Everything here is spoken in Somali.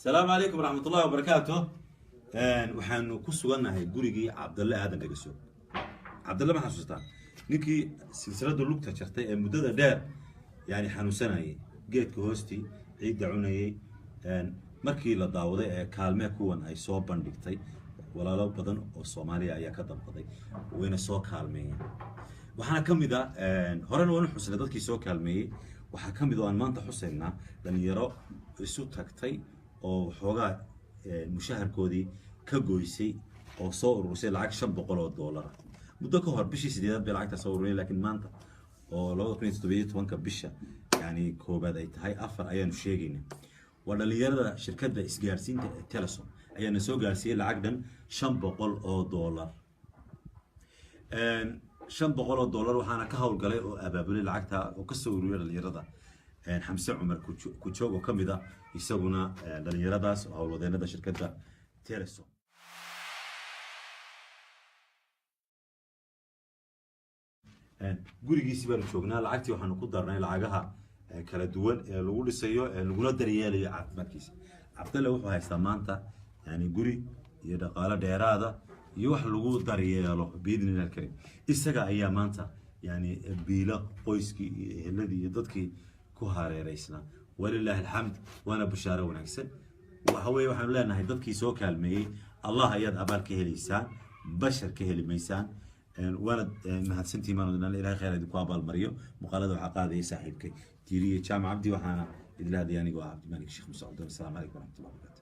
السلام عليكم ورحمة الله وبركاته. وحنو كسوغنا هاي غوريغي عبد الله آدم دغسو. عبد الله ما حسوستا نيكي سلسلة لوقتا جرتay مدة dheer يعني xanuunsanayay geedka hoosti ciid cunayay markii la daawaday ee kaalme kuwan ay soo bandhigtay walaalo badan oo Soomaaliya ayaa ka dambaday wayna soo kaalmeeyeen waxaana kamid ah horena waan xusnay dadkii soo kaalmeeyay waxa kamid oo aan maanta xuseynaa dhalinyaro isu tagtay oo xoogaa mushaharkoodii ka gooysay oo soo urursay lacag $500 muddo ka hor bishii 8 bil lacagta soo ururay laakiin maanta oo 2017 bisha yani koobaad ay tahay 4 ayaan sheegaynaa wadhaliyada shirkadda isgaarsiinta ee Telesom ayaana soo gaarsiiyay lacag dhan $500 $500 waxaana ka hawlgalay oo abaabulay lacagta oo ka soo ururiyay dhalinyarada xamse cumar ku joogo kamida isaguna dhalinyaradaas oo hawlwadeenada shirkadda Telesom gurigiisa baan joognaa lacagtii waxaan ku darnay lacagaha kala duwan ee lagu dhisayo ee laguna daryeelayo caafimaadkiisa Cabdalla wuxuu haystaa maanta yani guri iyo dhaqaale dheeraada iyo wax lagu daryeelo biidnina karim isaga ayaa maanta yani biila qoyskii iyo eheladii iyo dadkii ku hareereysna walillahi alhamd wana bashaaro wanaagsan waxa weeye waxaan leenahay dadkii soo kaalmeeyay Allah ayaad abaal ka helaysaan bashar ka helimaysaan وانا مهندسنتي ما ندنا إلى خير هذه قابل مريو مقالدة وعقادة صاحبك تيري جامع عبدي وحنا إلى هذه يعني وعبد الملك الشيخ مسعود السلام عليكم ورحمة الله وبركاته.